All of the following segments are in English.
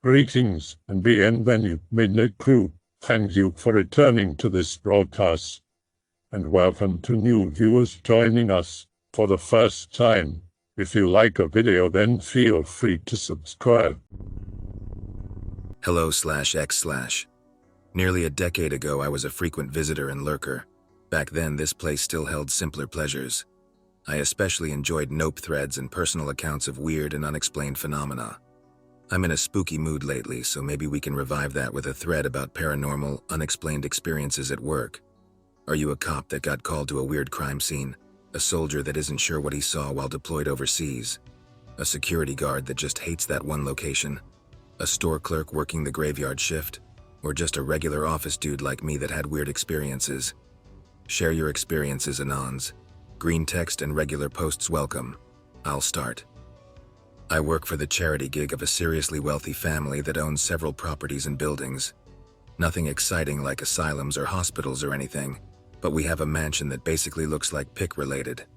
Greetings and bienvenue, Midnight Crew. Thank you for returning to this broadcast. And welcome to new viewers joining us for the first time. If you like a video, then feel free to subscribe. Hello/X/. Nearly a decade ago, I was a frequent visitor and lurker. Back then, this place still held simpler pleasures. I especially enjoyed nope threads and personal accounts of weird and unexplained phenomena. I'm in a spooky mood lately, so maybe we can revive that with a thread about paranormal, unexplained experiences at work. Are you a cop that got called to a weird crime scene? A soldier that isn't sure what he saw while deployed overseas? A security guard that just hates that one location? A store clerk working the graveyard shift? Or just a regular office dude like me that had weird experiences? Share your experiences, anons. Greentext and regular posts welcome. I'll start. I work for the charity gig of a seriously wealthy family that owns several properties and buildings. Nothing exciting like asylums or hospitals or anything, but we have a mansion that basically looks like PIC-related.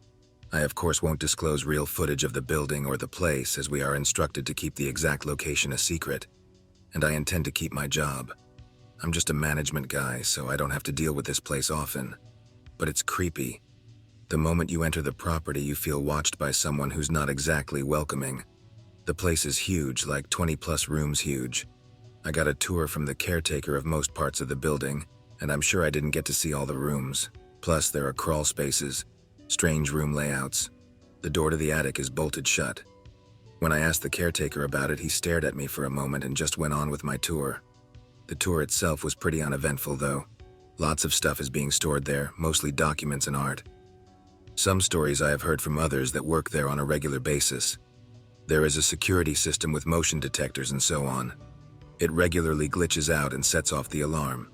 I of course won't disclose real footage of the building or the place, as we are instructed to keep the exact location a secret. And I intend to keep my job. I'm just a management guy, so I don't have to deal with this place often. But it's creepy. The moment you enter the property, you feel watched by someone who's not exactly welcoming. The place is huge, like 20+ rooms huge. I got a tour from the caretaker of most parts of the building, and I'm sure I didn't get to see all the rooms. Plus, there are crawl spaces, strange room layouts. The door to the attic is bolted shut. When I asked the caretaker about it, he stared at me for a moment and just went on with my tour. The tour itself was pretty uneventful, though. Lots of stuff is being stored there, mostly documents and art. Some stories I have heard from others that work there on a regular basis. There is a security system with motion detectors and so on. It regularly glitches out and sets off the alarm.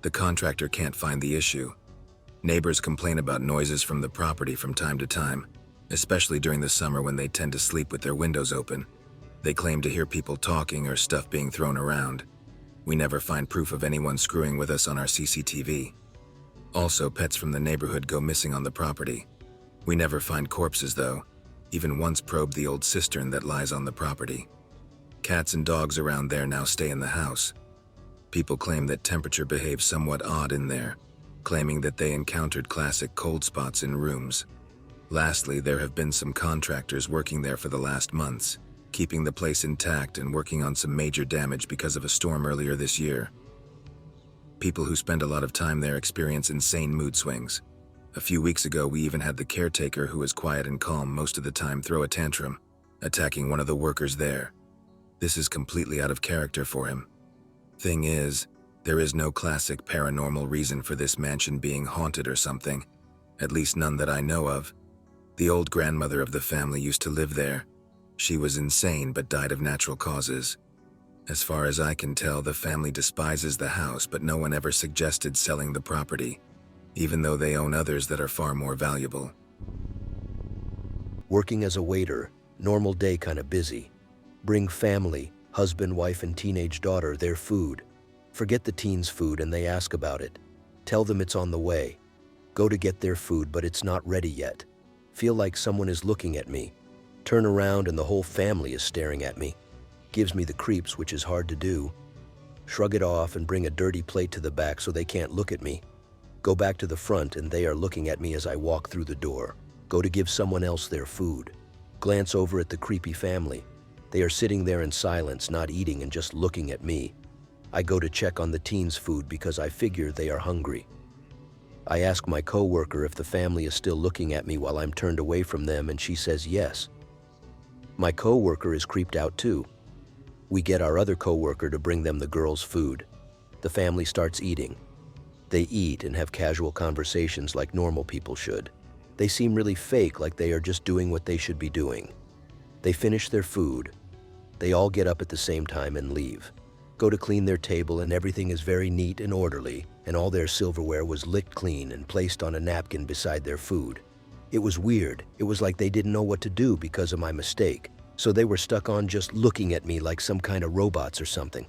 The contractor can't find the issue. Neighbors complain about noises from the property from time to time, especially during the summer when they tend to sleep with their windows open. They claim to hear people talking or stuff being thrown around. We never find proof of anyone screwing with us on our CCTV. Also, pets from the neighborhood go missing on the property. We never find corpses, though. Even once probed the old cistern that lies on the property. Cats and dogs around there now stay in the house. People claim that temperature behaves somewhat odd in there, claiming that they encountered classic cold spots in rooms. Lastly, there have been some contractors working there for the last months, keeping the place intact and working on some major damage because of a storm earlier this year. People who spend a lot of time there experience insane mood swings. A few weeks ago, we even had the caretaker, who is quiet and calm most of the time, throw a tantrum, attacking one of the workers there. This is completely out of character for him. Thing is, there is no classic paranormal reason for this mansion being haunted or something, at least none that I know of. The old grandmother of the family used to live there. She was insane but died of natural causes. As far as I can tell, the family despises the house, but no one ever suggested selling the property, even though they own others that are far more valuable. Working as a waiter, normal day kinda busy. Bring family, husband, wife, and teenage daughter their food. Forget the teens' food and they ask about it. Tell them it's on the way. Go to get their food, but it's not ready yet. Feel like someone is looking at me. Turn around and the whole family is staring at me. Gives me the creeps, which is hard to do. Shrug it off and bring a dirty plate to the back so they can't look at me. Go back to the front and they are looking at me as I walk through the door. Go to give someone else their food. Glance over at the creepy family. They are sitting there in silence, not eating and just looking at me. I go to check on the teens' food because I figure they are hungry. I ask my coworker if the family is still looking at me while I'm turned away from them, and she says yes. My coworker is creeped out too. We get our other coworker to bring them the girls' food. The family starts eating. They eat and have casual conversations like normal people should. They seem really fake, like they are just doing what they should be doing. They finish their food. They all get up at the same time and leave. Go to clean their table and everything is very neat and orderly, and all their silverware was licked clean and placed on a napkin beside their food. It was weird. It was like they didn't know what to do because of my mistake. So they were stuck on just looking at me like some kind of robots or something.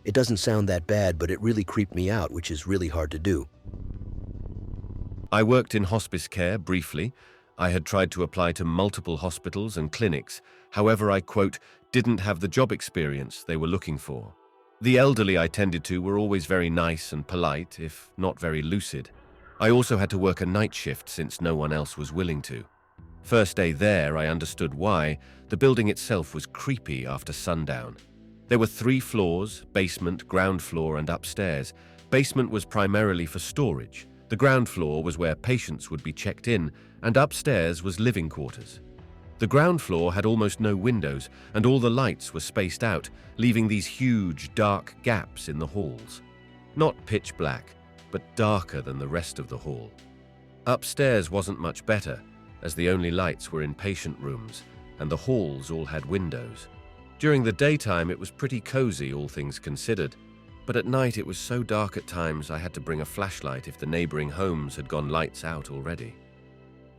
It doesn't sound that bad, but it really creeped me out, which is really hard to do. I worked in hospice care briefly. I had tried to apply to multiple hospitals and clinics, however I, quote, didn't have the job experience they were looking for. The elderly I tended to were always very nice and polite, if not very lucid. I also had to work a night shift since no one else was willing to. First day there, I understood why. The building itself was creepy after sundown. There were 3 floors, basement, ground floor, and upstairs. Basement was primarily for storage. The ground floor was where patients would be checked in, and upstairs was living quarters. The ground floor had almost no windows, and all the lights were spaced out, leaving these huge, dark gaps in the halls. Not pitch black, but darker than the rest of the hall. Upstairs wasn't much better, as the only lights were in patient rooms, and the halls all had windows. During the daytime it was pretty cozy, all things considered, but at night it was so dark at times I had to bring a flashlight if the neighboring homes had gone lights out already.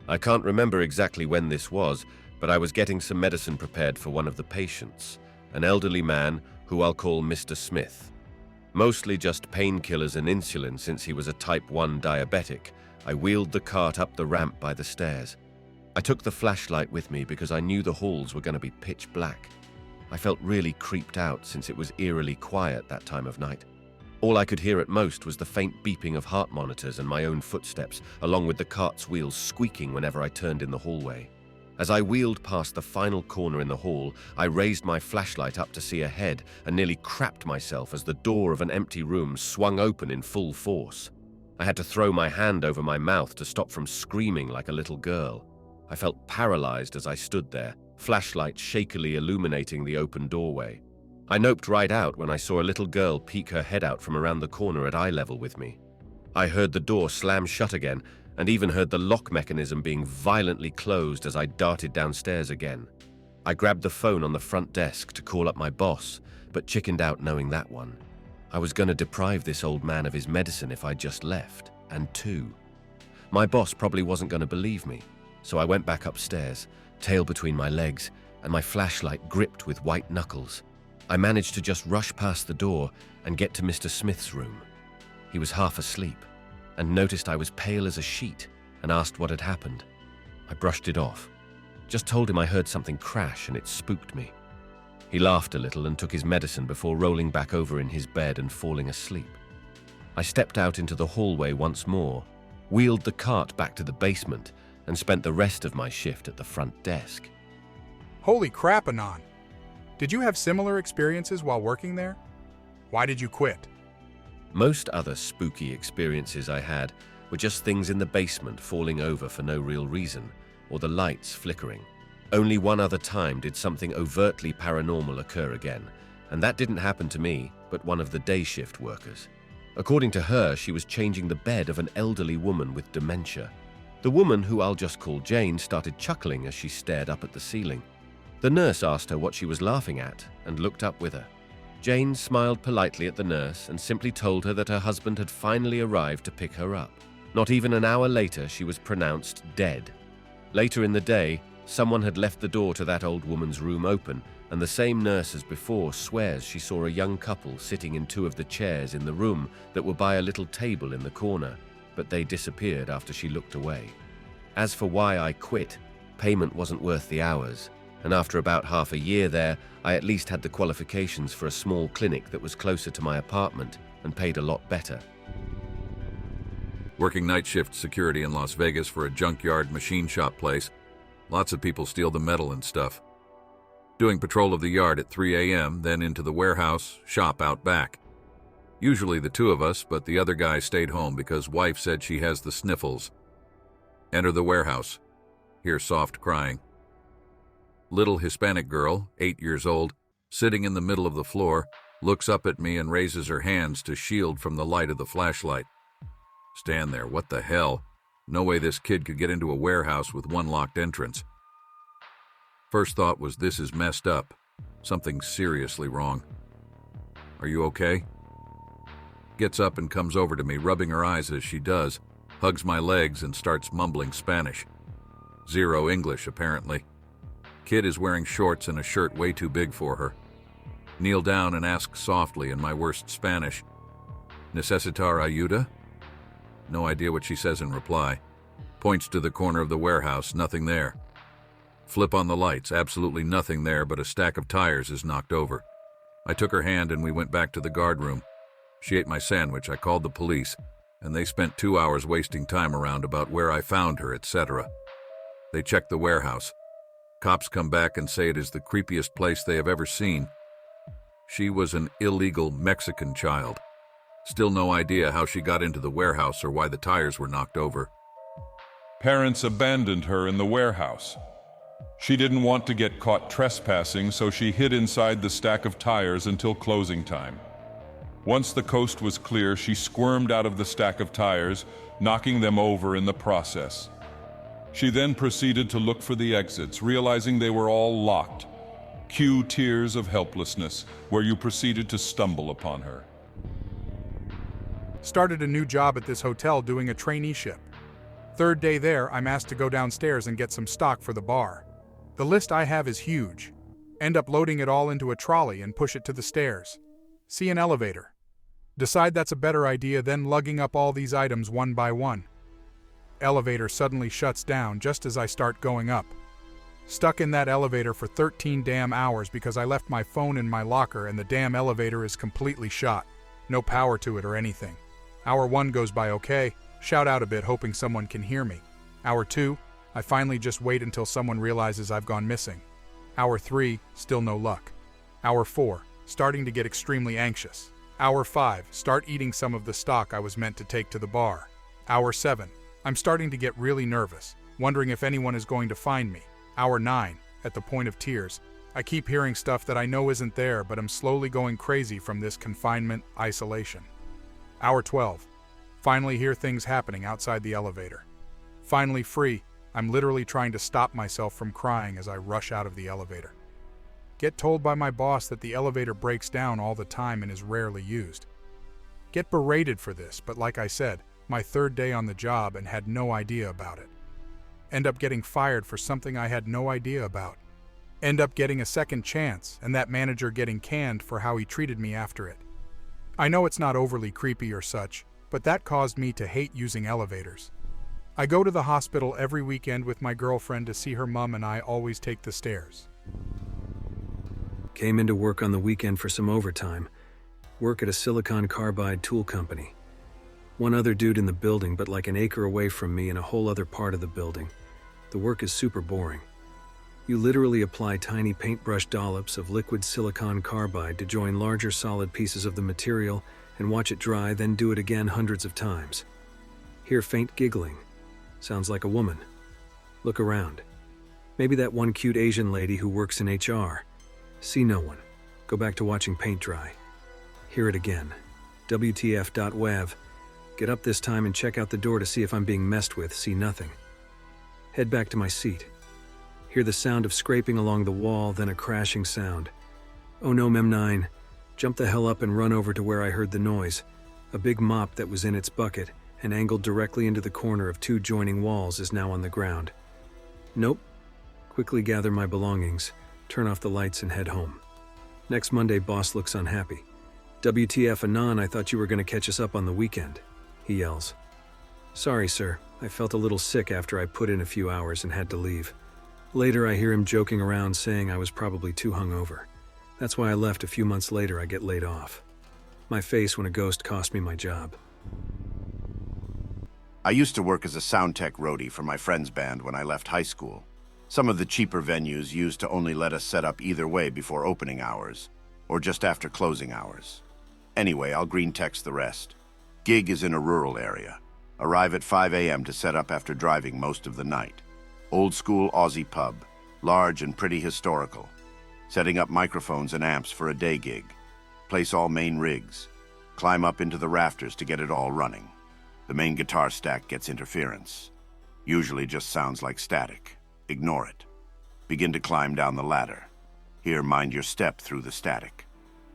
I can't remember exactly when this was, but I was getting some medicine prepared for one of the patients, an elderly man who I'll call Mr. Smith. Mostly just painkillers and insulin since he was a type 1 diabetic. I wheeled the cart up the ramp by the stairs. I took the flashlight with me because I knew the halls were going to be pitch black. I felt really creeped out since it was eerily quiet that time of night. All I could hear at most was the faint beeping of heart monitors and my own footsteps, along with the cart's wheels squeaking whenever I turned in the hallway. As I wheeled past the final corner in the hall, I raised my flashlight up to see ahead and nearly crapped myself as the door of an empty room swung open in full force. I had to throw my hand over my mouth to stop from screaming like a little girl. I felt paralyzed as I stood there, flashlight shakily illuminating the open doorway. I noped right out when I saw a little girl peek her head out from around the corner at eye level with me. I heard the door slam shut again, and even heard the lock mechanism being violently closed as I darted downstairs again. I grabbed the phone on the front desk to call up my boss, but chickened out knowing that one. I was going to deprive this old man of his medicine if I just left, and 2. My boss probably wasn't going to believe me, so I went back upstairs, tail between my legs, and my flashlight gripped with white knuckles. I managed to just rush past the door and get to Mr. Smith's room. He was half asleep, and noticed I was pale as a sheet and asked what had happened. I brushed it off. Just told him I heard something crash and it spooked me. He laughed a little and took his medicine before rolling back over in his bed and falling asleep. I stepped out into the hallway once more, wheeled the cart back to the basement, and spent the rest of my shift at the front desk. Holy crap, Anon! Did you have similar experiences while working there? Why did you quit? Most other spooky experiences I had were just things in the basement falling over for no real reason, or the lights flickering. Only one other time did something overtly paranormal occur again, and that didn't happen to me, but one of the day shift workers. According to her, she was changing the bed of an elderly woman with dementia. The woman, who I'll just call Jane, started chuckling as she stared up at the ceiling. The nurse asked her what she was laughing at and looked up with her. Jane smiled politely at the nurse and simply told her that her husband had finally arrived to pick her up. Not even an hour later, she was pronounced dead. Later in the day, someone had left the door to that old woman's room open, and the same nurse as before swears she saw a young couple sitting in 2 of the chairs in the room that were by a little table in the corner, but they disappeared after she looked away. As for why I quit, payment wasn't worth the hours, and after about half a year there, I at least had the qualifications for a small clinic that was closer to my apartment and paid a lot better. Working night shift security in Las Vegas for a junkyard machine shop place. Lots of people steal the metal and stuff. Doing patrol of the yard at 3 a.m., then into the warehouse, shop out back. Usually the 2 of us, but the other guy stayed home because wife said she has the sniffles. Enter the warehouse. Hear soft crying. Little Hispanic girl, 8 years old, sitting in the middle of the floor, looks up at me and raises her hands to shield from the light of the flashlight. Stand there, what the hell? No way this kid could get into a warehouse with one locked entrance. First thought was, this is messed up. Something seriously wrong. Are you okay? Gets up and comes over to me, rubbing her eyes as she does, hugs my legs and starts mumbling Spanish. 0 English, apparently. Kid is wearing shorts and a shirt way too big for her. Kneel down and ask softly in my worst Spanish, "Necesitar ayuda?" No idea what she says in reply. Points to the corner of the warehouse, nothing there. Flip on the lights, absolutely nothing there but a stack of tires is knocked over. I took her hand and we went back to the guard room. She ate my sandwich, I called the police, and they spent 2 hours wasting time around about where I found her, etc. They checked the warehouse. Cops come back and say it is the creepiest place they have ever seen. She was an illegal Mexican child. Still no idea how she got into the warehouse or why the tires were knocked over. Parents abandoned her in the warehouse. She didn't want to get caught trespassing, so she hid inside the stack of tires until closing time. Once the coast was clear, she squirmed out of the stack of tires, knocking them over in the process. She then proceeded to look for the exits, realizing they were all locked. Cue tears of helplessness, where you proceeded to stumble upon her. Started a new job at this hotel doing a traineeship. Third day there, I'm asked to go downstairs and get some stock for the bar. The list I have is huge. End up loading it all into a trolley and push it to the stairs. See an elevator. Decide that's a better idea than lugging up all these items one by one. Elevator suddenly shuts down just as I start going up. Stuck in that elevator for 13 damn hours because I left my phone in my locker and the damn elevator is completely shot. No power to it or anything. Hour 1 goes by okay. Shout out a bit hoping someone can hear me. Hour 2, I finally just wait until someone realizes I've gone missing. Hour 3, still no luck. Hour 4, starting to get extremely anxious. Hour 5, start eating some of the stock I was meant to take to the bar. Hour 7, I'm starting to get really nervous, wondering if anyone is going to find me. Hour 9, at the point of tears, I keep hearing stuff that I know isn't there, but I'm slowly going crazy from this confinement, isolation. Hour 12, finally hear things happening outside the elevator. Finally free, I'm literally trying to stop myself from crying as I rush out of the elevator. Get told by my boss that the elevator breaks down all the time and is rarely used. Get berated for this, but like I said, my third day on the job and had no idea about it. End up getting fired for something I had no idea about. End up getting a second chance, and that manager getting canned for how he treated me after it. I know it's not overly creepy or such, but that caused me to hate using elevators. I go to the hospital every weekend with my girlfriend to see her mom and I always take the stairs. Came into work on the weekend for some overtime. Work at a silicon carbide tool company. One other dude in the building, but like an acre away from me in a whole other part of the building. The work is super boring. You literally apply tiny paintbrush dollops of liquid silicon carbide to join larger solid pieces of the material and watch it dry, then do it again hundreds of times. Hear faint giggling. Sounds like a woman. Look around. Maybe that one cute Asian lady who works in HR. See no one. Go back to watching paint dry. Hear it again. WTF.wav. Get up this time and check out the door to see if I'm being messed with. See nothing. Head back to my seat. Hear the sound of scraping along the wall, then a crashing sound. Oh no, Mem9. Jump the hell up and run over to where I heard the noise. A big mop that was in its bucket and angled directly into the corner of 2 joining walls is now on the ground. Nope. Quickly gather my belongings, turn off the lights and head home. Next Monday, boss looks unhappy. WTF Anon, I thought you were going to catch us up on the weekend, he yells. Sorry, sir. I felt a little sick after I put in a few hours and had to leave. Later, I hear him joking around saying I was probably too hungover. That's why I left. A few months later, I get laid off. My face when a ghost cost me my job. I used to work as a sound tech roadie for my friend's band when I left high school. Some of the cheaper venues used to only let us set up either way before opening hours, or just after closing hours. Anyway, I'll greentext the rest. Gig is in a rural area. Arrive at 5 a.m. to set up after driving most of the night. Old school Aussie pub, large and pretty historical. Setting up microphones and amps for a day gig. Place all main rigs. Climb up into the rafters to get it all running. The main guitar stack gets interference. Usually just sounds like static. Ignore it. Begin to climb down the ladder. Here, mind your step through the static.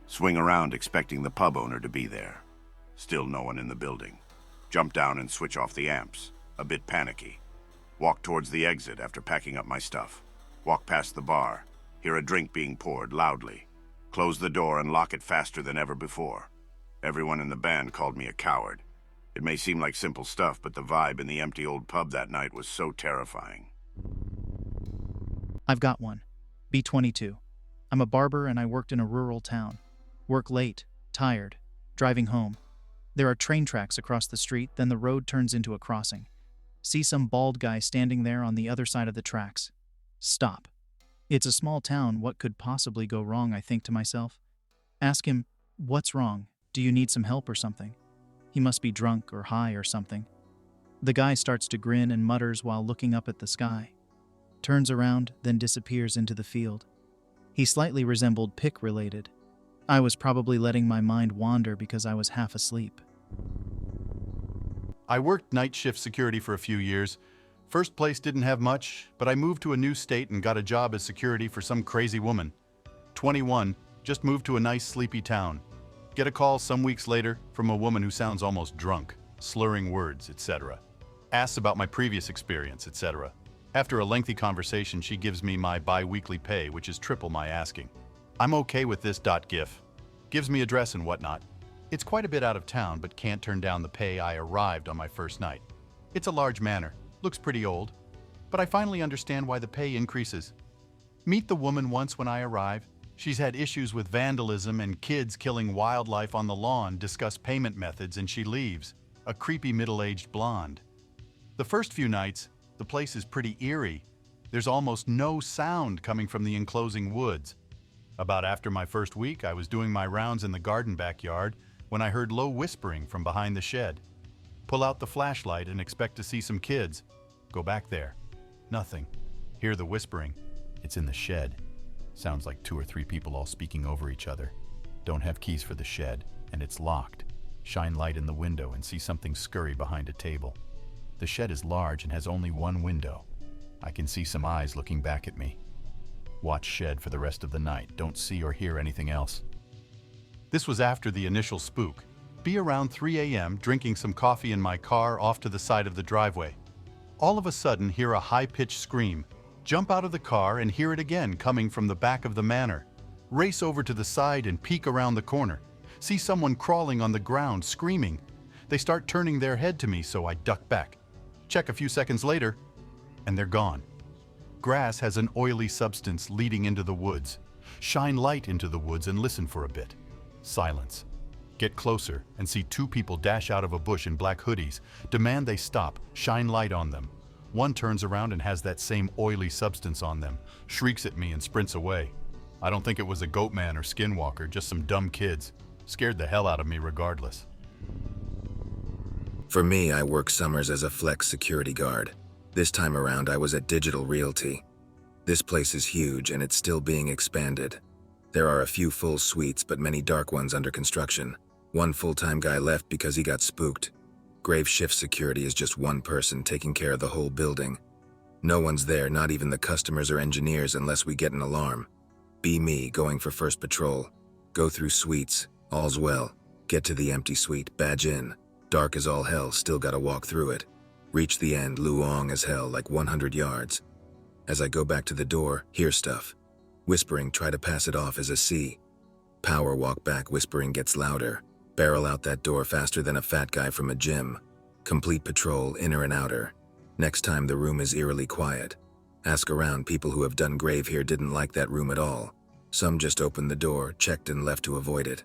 Swing around expecting the pub owner to be there. Still no one in the building. Jump down and switch off the amps. A bit panicky. Walk towards the exit after packing up my stuff. Walk past the bar. Hear a drink being poured loudly. Close the door and lock it faster than ever before. Everyone in the band called me a coward. It may seem like simple stuff, but the vibe in the empty old pub that night was so terrifying. I've got one. B22. I'm a barber and I worked in a rural town. Work late, tired, driving home. There are train tracks across the street, then the road turns into a crossing. See some bald guy standing there on the other side of the tracks. Stop. It's a small town, what could possibly go wrong, I think to myself. Ask him, what's wrong? Do you need some help or something? He must be drunk or high or something. The guy starts to grin and mutters while looking up at the sky. Turns around, then disappears into the field. He slightly resembled Pick-related. I was probably letting my mind wander because I was half asleep. I worked night shift security for a few years. First place didn't have much, but I moved to a new state and got a job as security for some crazy woman. 21, just moved to a nice sleepy town. Get a call some weeks later from a woman who sounds almost drunk, slurring words, etc. Asks about my previous experience, etc. After a lengthy conversation, she gives me my bi-weekly pay, which is triple my asking. I'm okay with this. GIF. Gives me address and whatnot. It's quite a bit out of town, but can't turn down the pay. I arrived on my first night. It's a large manor. Looks pretty old. But I finally understand why the pay increases. Meet the woman once when I arrive. She's had issues with vandalism and kids killing wildlife on the lawn, discuss payment methods, and she leaves. A creepy middle-aged blonde. The first few nights, the place is pretty eerie. There's almost no sound coming from the enclosing woods. About after my first week, I was doing my rounds in the garden backyard when I heard low whispering from behind the shed. Pull out the flashlight and expect to see some kids. Go back there. Nothing. Hear the whispering. It's in the shed. Sounds like 2 or 3 people all speaking over each other. Don't have keys for the shed, and it's locked. Shine light in the window and see something scurry behind a table. The shed is large and has only one window. I can see some eyes looking back at me. Watch shed for the rest of the night. Don't see or hear anything else. This was after the initial spook. Be around 3 a.m. drinking some coffee in my car off to the side of the driveway. All of a sudden hear a high-pitched scream. Jump out of the car and hear it again coming from the back of the manor. Race over to the side and peek around the corner. See someone crawling on the ground, screaming. They start turning their head to me, so I duck back. Check a few seconds later, and they're gone. Grass has an oily substance leading into the woods. Shine light into the woods and listen for a bit. Silence. Get closer and see 2 people dash out of a bush in black hoodies. Demand they stop. Shine light on them. One turns around and has that same oily substance on them, shrieks at me and sprints away. I don't think it was a goat man or skinwalker, just some dumb kids. Scared the hell out of me regardless. For me, I work summers as a flex security guard. This time around, I was at Digital Realty. This place is huge and it's still being expanded. There are a few full suites, but many dark ones under construction. One full-time guy left because he got spooked. Grave shift security is just one person taking care of the whole building. No one's there, not even the customers or engineers, unless we get an alarm. Be me, going for first patrol. Go through suites, all's well. Get to the empty suite, badge in. Dark as all hell, still gotta walk through it. Reach the end, luong as hell, like 100 yards. As I go back to the door, hear stuff. Whispering, try to pass it off as a C. Power walk back, whispering gets louder. Barrel out that door faster than a fat guy from a gym. Complete patrol, inner and outer. Next time the room is eerily quiet. Ask around, people who have done grave here didn't like that room at all. Some just opened the door, checked and left to avoid it.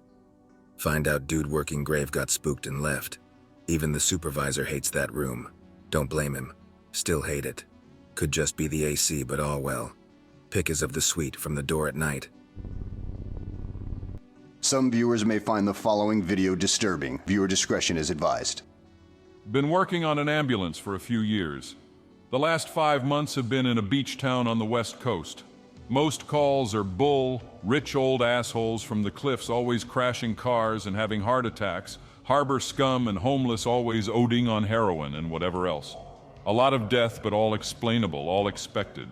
Find out dude working grave got spooked and left. Even the supervisor hates that room. Don't blame him. Still hate it. Could just be the AC, but all well. Pick is of the suite from the door at night. Some viewers may find the following video disturbing. Viewer discretion is advised. Been working on an ambulance for a few years. The last 5 months have been in a beach town on the west coast. Most calls are bull, rich old assholes from the cliffs always crashing cars and having heart attacks, harbor scum and homeless always ODing on heroin and whatever else. A lot of death, but all explainable, all expected.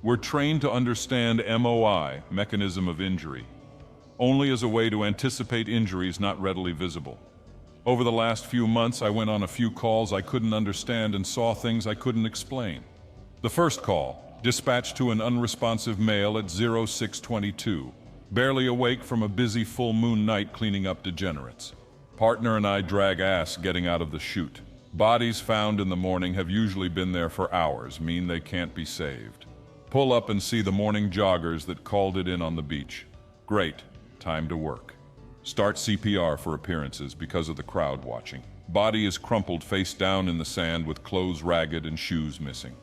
We're trained to understand MOI, mechanism of injury, only as a way to anticipate injuries not readily visible. Over the last few months, I went on a few calls I couldn't understand and saw things I couldn't explain. The first call, dispatched to an unresponsive male at 0622, barely awake from a busy full moon night cleaning up degenerates. Partner and I drag ass getting out of the chute. Bodies found in the morning have usually been there for hours, mean they can't be saved. Pull up and see the morning joggers that called it in on the beach. Great, time to work. Start CPR for appearances because of the crowd watching. Body is crumpled face down in the sand with clothes ragged and shoes missing.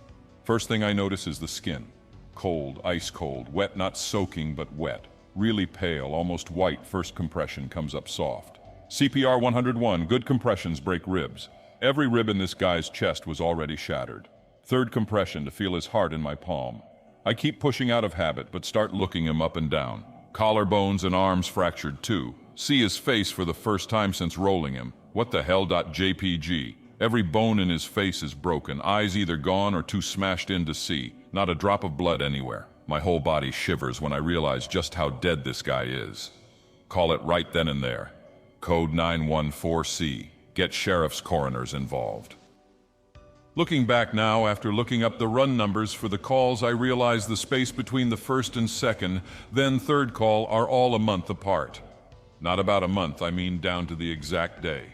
First thing I notice is the skin. Cold, ice cold, wet, not soaking but wet. Really pale, almost white, first compression comes up soft. CPR 101, good compressions break ribs. Every rib in this guy's chest was already shattered. Third compression to feel his heart in my palm. I keep pushing out of habit, but start looking him up and down. Collarbones and arms fractured too. See his face for the first time since rolling him. What the hell? JPG. Every bone in his face is broken, eyes either gone or too smashed in to see. Not a drop of blood anywhere. My whole body shivers when I realize just how dead this guy is. Call it right then and there. Code 914C. Get sheriff's coroners involved. Looking back now, after looking up the run numbers for the calls, I realize the space between the first and second, then third call are all a month apart. Not about a month, I mean down to the exact day.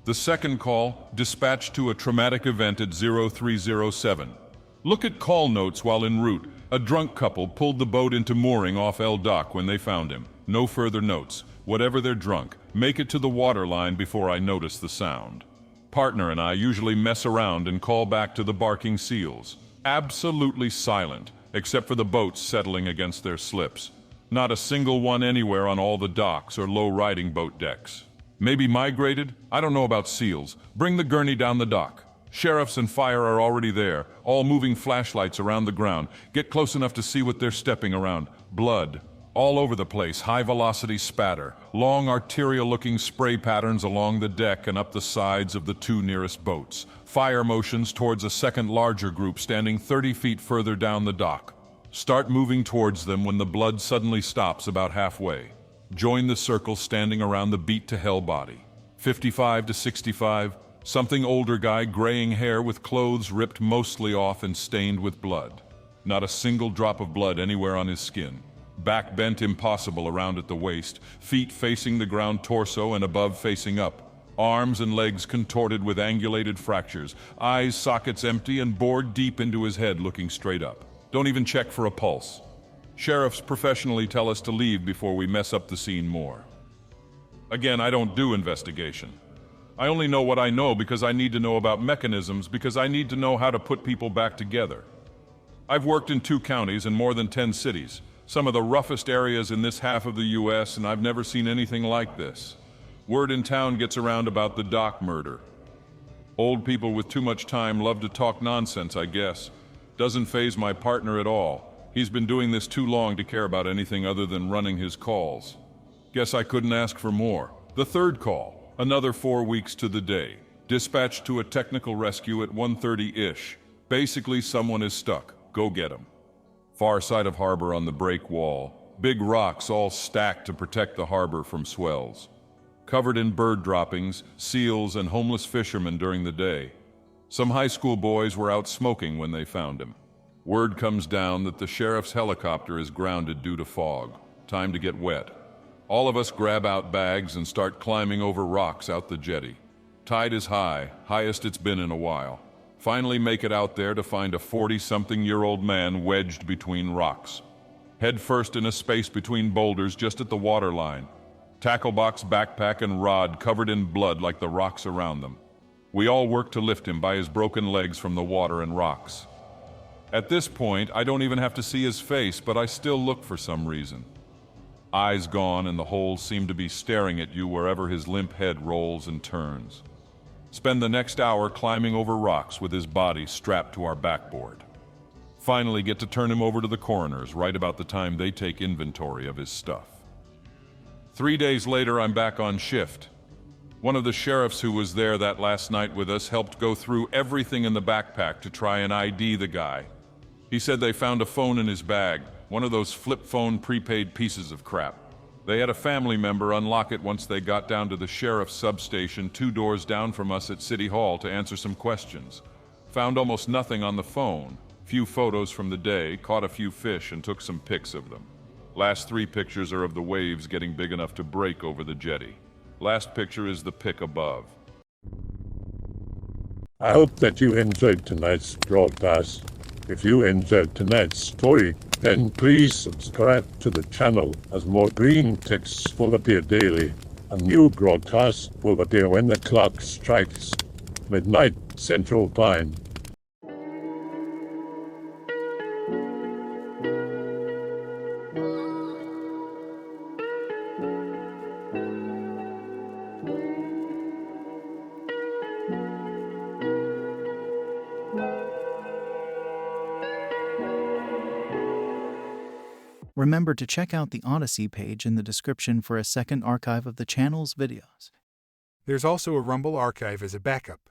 The second call, dispatched to a traumatic event at 0307. Look at call notes while en route. A drunk couple pulled the boat into mooring off El Dock when they found him. No further notes. Whatever they're drunk, make it to the waterline before I notice the sound. Partner and I usually mess around and call back to the barking seals. Absolutely silent, except for the boats settling against their slips. Not a single one anywhere on all the docks or low riding boat decks. Maybe migrated? I don't know about seals. Bring the gurney down the dock. Sheriffs and fire are already there, all moving flashlights around the ground. Get close enough to see what they're stepping around. Blood. All over the place, high-velocity spatter. Long arterial-looking spray patterns along the deck and up the sides of the two nearest boats. Fire motions towards a second larger group standing 30 feet further down the dock. Start moving towards them when the blood suddenly stops about halfway. Join the circle standing around the beat-to-hell body. 55 to 65, something older guy, graying hair with clothes ripped mostly off and stained with blood. Not a single drop of blood anywhere on his skin. Back bent impossible around at the waist, feet facing the ground, torso and above facing up. Arms and legs contorted with angulated fractures, eyes sockets empty and bored deep into his head looking straight up. Don't even check for a pulse. Sheriffs professionally tell us to leave before we mess up the scene more. Again, I don't do investigation. I only know what I know because I need to know about mechanisms, because I need to know how to put people back together. I've worked in 2 counties and more than 10 cities. Some of the roughest areas in this half of the U.S., and I've never seen anything like this. Word in town gets around about the Dock murder. Old people with too much time love to talk nonsense, I guess. Doesn't faze my partner at all. He's been doing this too long to care about anything other than running his calls. Guess I couldn't ask for more. The third call, another 4 weeks to the day. Dispatched to a technical rescue at 1:30-ish. Basically, someone is stuck. Go get him. Far side of harbor on the break wall. Big rocks all stacked to protect the harbor from swells. Covered in bird droppings, seals, and homeless fishermen during the day. Some high school boys were out smoking when they found him. Word comes down that the sheriff's helicopter is grounded due to fog. Time to get wet. All of us grab out bags and start climbing over rocks out the jetty. Tide is high, highest it's been in a while. Finally make it out there to find a 40-something-year-old man wedged between rocks. Head first in a space between boulders just at the waterline. Tackle box, backpack, and rod covered in blood like the rocks around them. We all work to lift him by his broken legs from the water and rocks. At this point, I don't even have to see his face, but I still look for some reason. Eyes gone and the holes seem to be staring at you wherever his limp head rolls and turns. Spend the next hour climbing over rocks with his body strapped to our backboard. Finally get to turn him over to the coroners right about the time they take inventory of his stuff. 3 days later, I'm back on shift. One of the sheriffs who was there that last night with us helped go through everything in the backpack to try and ID the guy. He said they found a phone in his bag, one of those flip phone prepaid pieces of crap. They had a family member unlock it once they got down to the sheriff's substation 2 doors down from us at City Hall to answer some questions. Found almost nothing on the phone. Few photos from the day, caught a few fish and took some pics of them. Last 3 pictures are of the waves getting big enough to break over the jetty. Last picture is the pic above. I hope that you enjoyed tonight's broadcast. If you enjoyed tonight's story, then please subscribe to the channel as more green texts will appear daily. A new broadcast will appear when the clock strikes midnight Central Time. Remember to check out the Odyssey page in the description for a second archive of the channel's videos. There's also a Rumble archive as a backup.